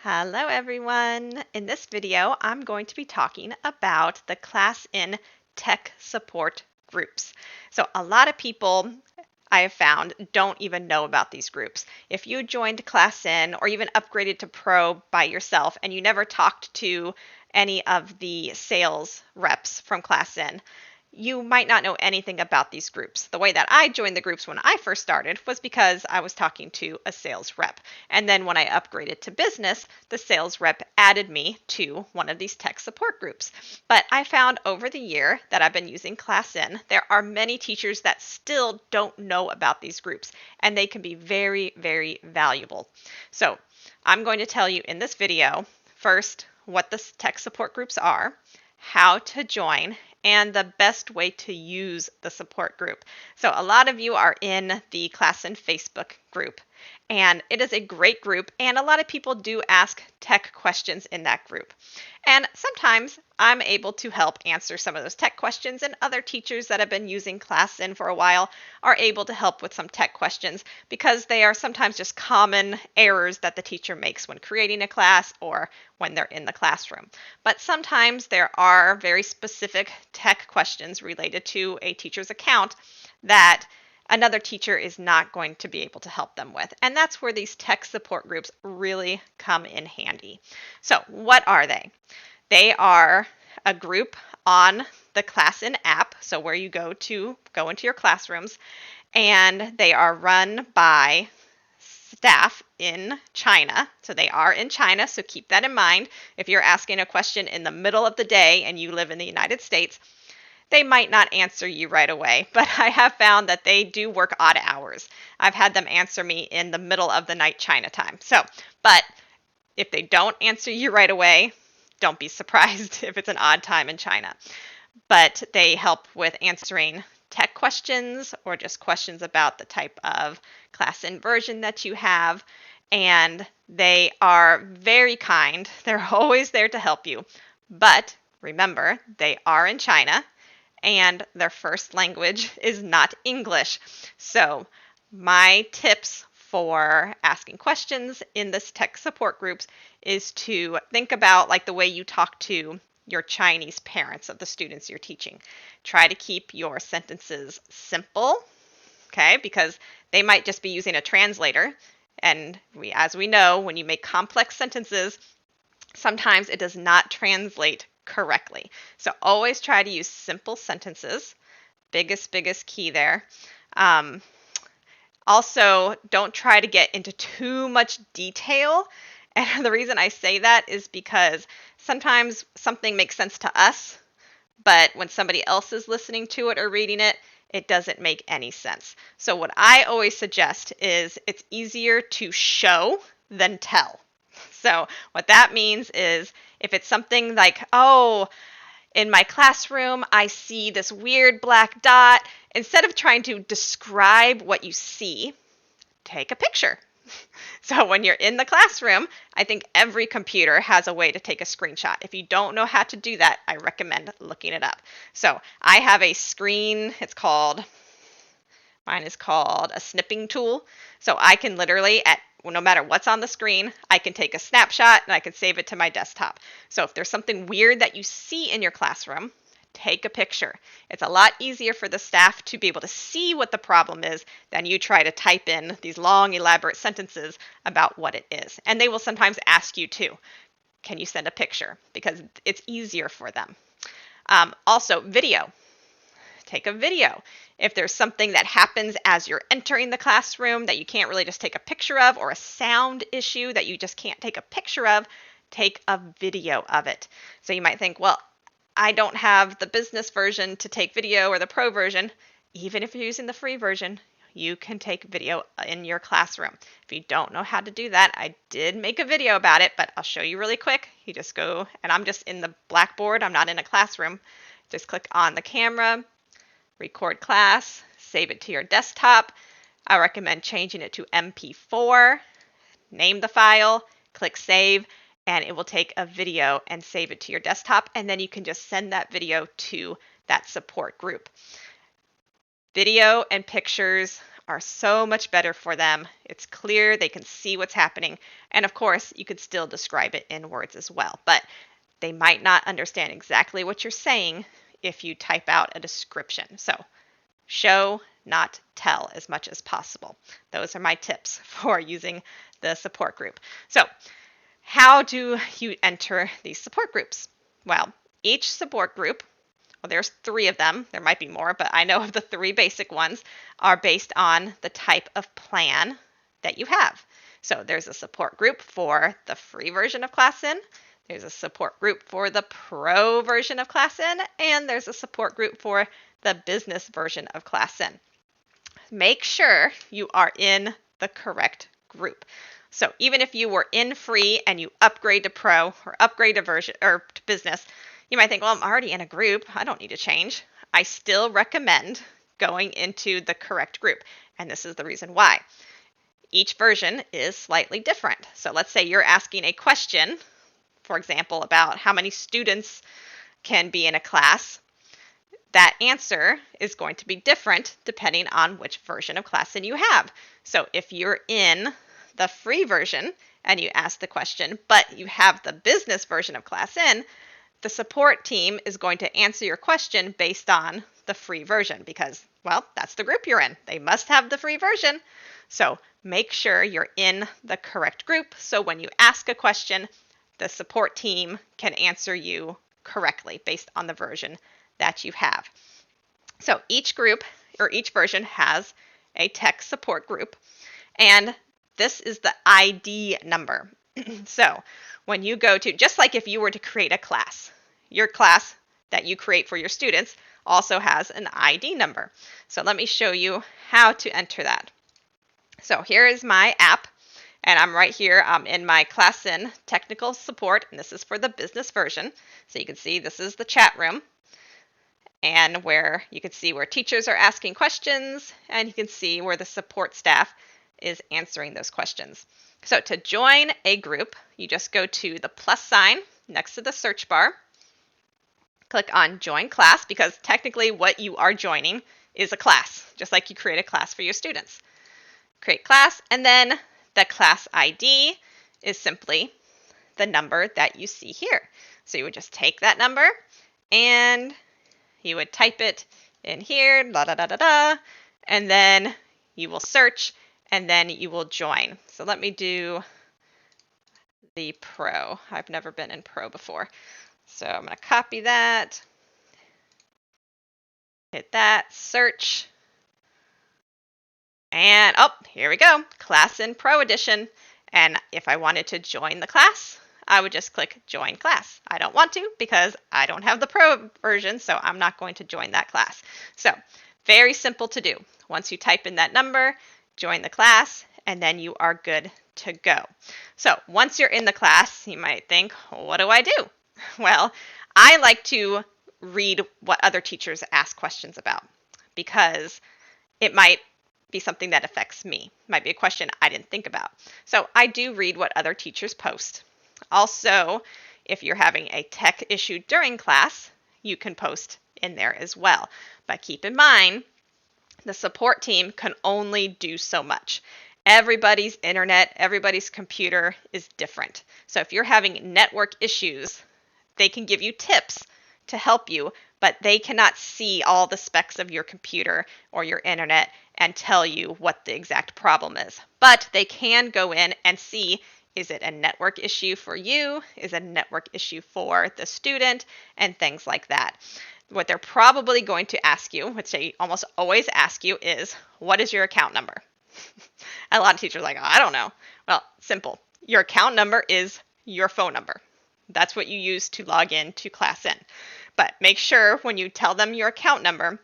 Hello everyone! In this video, I'm going to be talking about the ClassIn tech support groups. So a lot of people I have found don't even know about these groups. If you joined ClassIn or even upgraded to Pro by yourself and you never talked to any of the sales reps from ClassIn, you might not know anything about these groups. The way that I joined the groups when I first started was because I was talking to a sales rep. And then when I upgraded to business, the sales rep added me to one of these tech support groups. But I found over the year that I've been using ClassIn, there are many teachers that still don't know about these groups, and they can be very, very valuable. So I'm going to tell you in this video, first, what the tech support groups are, how to join, and the best way to use the support group. So a lot of you are in the ClassIn Facebook group, and it is a great group, and a lot of people do ask tech questions in that group. And sometimes I'm able to help answer some of those tech questions, and other teachers that have been using ClassIn for a while are able to help with some tech questions because they are sometimes just common errors that the teacher makes when creating a class or when they're in the classroom. But sometimes there are very specific tech questions related to a teacher's account that another teacher is not going to be able to help them with. And that's where these tech support groups really come in handy. So what are they? They are a group on the ClassIn app, so where you go into your classrooms, and they are run by staff in China. So they are in China, so keep that in mind. If you're asking a question in the middle of the day and you live in the United States, they might not answer you right away, but I have found that they do work odd hours. I've had them answer me in the middle of the night China time. But if they don't answer you right away, don't be surprised if it's an odd time in China. But they help with answering tech questions or just questions about the type of ClassIn version that you have. And they are very kind. They're always there to help you. But remember, they are in China and their first language is not English. So my tips for asking questions in this tech support groups is to think about like the way you talk to your Chinese parents of the students you're teaching. Try to keep your sentences simple, okay? Because they might just be using a translator. And as we know, when you make complex sentences, sometimes it does not translate correctly. So always try to use simple sentences. Biggest key there. Also, don't try to get into too much detail. And the reason I say that is because sometimes something makes sense to us, but when somebody else is listening to it or reading it, it doesn't make any sense. So what I always suggest is it's easier to show than tell. So what that means is if it's something like, oh, in my classroom, I see this weird black dot, instead of trying to describe what you see, take a picture. So when you're in the classroom, I think every computer has a way to take a screenshot. If you don't know how to do that, I recommend looking it up. So I have a screen, mine is called a snipping tool. So I can literally, no matter what's on the screen, I can take a snapshot and I can save it to my desktop. So if there's something weird that you see in your classroom, take a picture. It's a lot easier for the staff to be able to see what the problem is than you try to type in these long, elaborate sentences about what it is. And they will sometimes ask you too, can you send a picture? Because it's easier for them. Also, video. Take a video. If there's something that happens as you're entering the classroom that you can't really just take a picture of, or a sound issue that you just can't take a picture of, take a video of it. So you might think, well, I don't have the business version to take video or the pro version. Even if you're using the free version, you can take video in your classroom. If you don't know how to do that, I did make a video about it, but I'll show you really quick. You just go, and I'm just in the Blackboard. I'm not in a classroom. Just click on the camera, record class, save it to your desktop. I recommend changing it to MP4, name the file, click save, and it will take a video and save it to your desktop, and then you can just send that video to that support group. Video and pictures are so much better for them. It's clear, they can see what's happening. And of course, you could still describe it in words as well, but they might not understand exactly what you're saying if you type out a description. So show, not tell as much as possible. Those are my tips for using the support group. So how do you enter these support groups? Well, each support group, well, there's 3 of them. There might be more, but I know of the 3 basic ones are based on the type of plan that you have. So there's a support group for the free version of ClassIn. There's a support group for the pro version of ClassIn, and there's a support group for the business version of ClassIn. Make sure you are in the correct group. So even if you were in free and you upgrade to pro or upgrade to version or to business, you might think, well, I'm already in a group. I don't need to change. I still recommend going into the correct group. And this is the reason why. Each version is slightly different. So let's say you're asking a question, for example, about how many students can be in a class. That answer is going to be different depending on which version of ClassIn you have. So if you're in the free version and you ask the question, but you have the business version of ClassIn, the support team is going to answer your question based on the free version because, well, that's the group you're in. They must have the free version. So make sure you're in the correct group so when you ask a question, the support team can answer you correctly based on the version that you have. So each group or each version has a tech support group, and this is the ID number. So when you go to, just like if you were to create a class, your class that you create for your students also has an ID number. So let me show you how to enter that. So here is my app, and I'm right here in my ClassIn technical support, and this is for the business version. So you can see this is the chat room, and where you can see where teachers are asking questions, and you can see where the support staff is answering those questions. So to join a group, you just go to the plus sign next to the search bar, click on Join Class, because technically what you are joining is a class, just like you create a class for your students. Create class, and then the class ID is simply the number that you see here. So you would just take that number and you would type it in here, and then you will search, and then you will join. So let me do the pro. I've never been in pro before. So I'm going to copy that, hit that, search, and oh, here we go, ClassIn Pro Edition. And if I wanted to join the class, I would just click Join Class. I don't want to because I don't have the Pro version, so I'm not going to join that class. So very simple to do. Once you type in that number, join the class, and then you are good to go. So once you're in the class, you might think, what do I do? Well, I like to read what other teachers ask questions about because it might be something that affects me. It might be a question I didn't think about. So I do read what other teachers post. Also, if you're having a tech issue during class, you can post in there as well. But keep in mind, the support team can only do so much. Everybody's internet, everybody's computer is different. So if you're having network issues, they can give you tips to help you, but they cannot see all the specs of your computer or your internet and tell you what the exact problem is. But they can go in and see, is it a network issue for you? Is it a network issue for the student? And things like that. What they're probably going to ask you, which they almost always ask you, is what is your account number? A lot of teachers are like, oh, I don't know. Well, simple. Your account number is your phone number. That's what you use to log in to ClassIn. But make sure when you tell them your account number,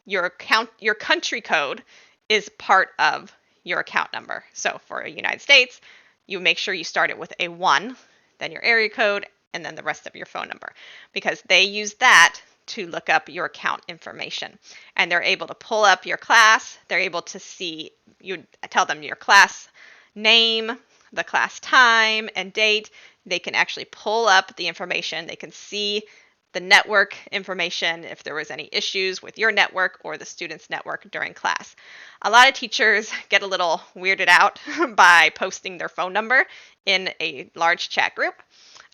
your country code is part of your account number. So for the United States, you make sure you start it with a 1, then your area code, and then the rest of your phone number, because they use that to look up your account information. And they're able to pull up your class. They're able to see, you tell them your class name, the class time and date. They can actually pull up the information. They can see the network information if there was any issues with your network or the student's network during class. A lot of teachers get a little weirded out by posting their phone number in a large chat group.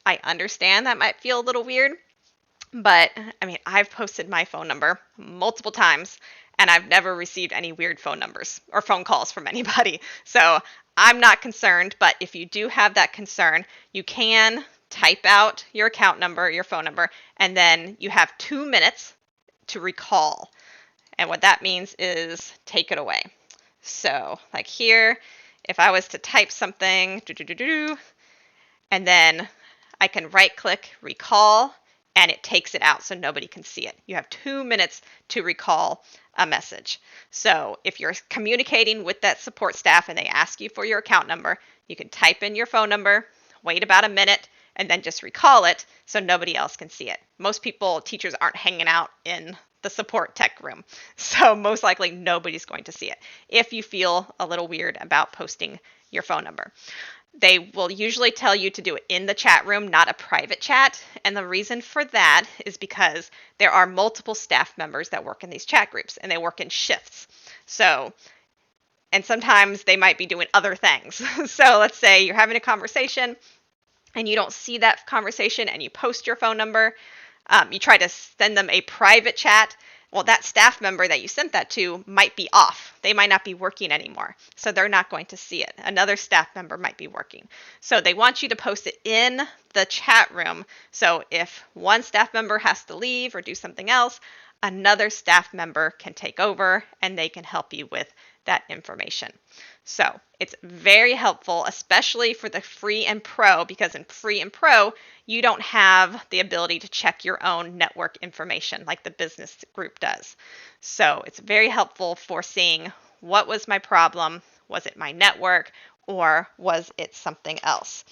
I understand that might feel a little weird, but I mean, I've posted my phone number multiple times and I've never received any weird phone numbers or phone calls from anybody. So I'm not concerned, but if you do have that concern, you can type out your account number, your phone number, and then you have 2 minutes to recall. And what that means is take it away. So, like here, if I was to type something, and then I can right click recall and it takes it out so nobody can see it. You have 2 minutes to recall a message. So if you're communicating with that support staff and they ask you for your account number, you can type in your phone number, wait about a minute, and then just recall it so nobody else can see it. Most people, teachers aren't hanging out in the support tech room, so most likely nobody's going to see it if you feel a little weird about posting your phone number. They will usually tell you to do it in the chat room, not a private chat. And the reason for that is because there are multiple staff members that work in these chat groups and they work in shifts. So, and sometimes they might be doing other things. So let's say you're having a conversation and you don't see that conversation and you post your phone number. You try to send them a private chat. Well, that staff member that you sent that to might be off. They might not be working anymore, so they're not going to see it. Another staff member might be working. So they want you to post it in the chat room. So if one staff member has to leave or do something else, another staff member can take over and they can help you with that information. So it's very helpful, especially for the free and pro, because in free and pro, you don't have the ability to check your own network information like the business group does. So it's very helpful for seeing what was my problem. Was it my network or was it something else?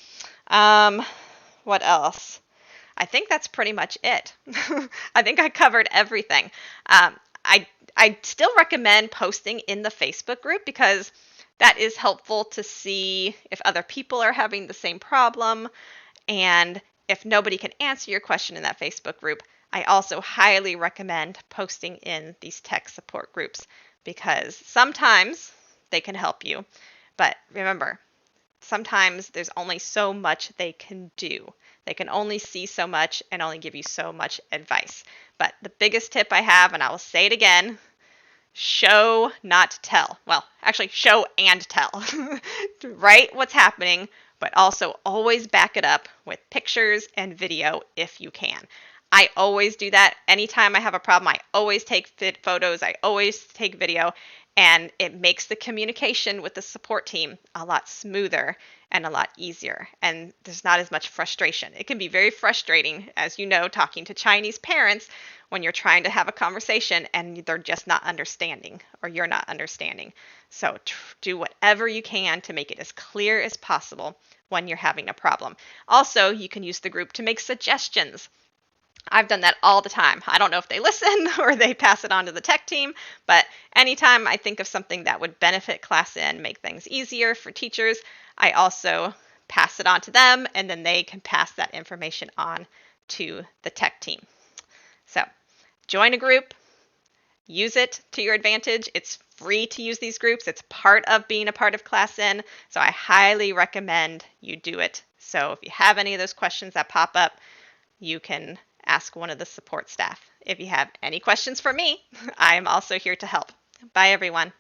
What else? I think that's pretty much it. I think I covered everything. I still recommend posting in the Facebook group because that is helpful to see if other people are having the same problem. And if nobody can answer your question in that Facebook group, I also highly recommend posting in these tech support groups because sometimes they can help you. But remember, sometimes there's only so much they can do. They can only see so much and only give you so much advice. But the biggest tip I have, and I will say it again, show, not tell. Well, actually, show and tell. Write what's happening, but also always back it up with pictures and video if you can. I always do that. Anytime I have a problem, I always take photos, I always take video, and it makes the communication with the support team a lot smoother and a lot easier. And there's not as much frustration. It can be very frustrating, as you know, talking to Chinese parents when you're trying to have a conversation and they're just not understanding or you're not understanding. So do whatever you can to make it as clear as possible when you're having a problem. Also, you can use the group to make suggestions. I've done that all the time. I don't know if they listen or they pass it on to the tech team, but anytime I think of something that would benefit ClassIn, make things easier for teachers, I also pass it on to them and then they can pass that information on to the tech team. So join a group, use it to your advantage. It's free to use these groups. It's part of being a part of ClassIn, so I highly recommend you do it. So if you have any of those questions that pop up, you can ask one of the support staff. If you have any questions for me, I'm also here to help. Bye, everyone.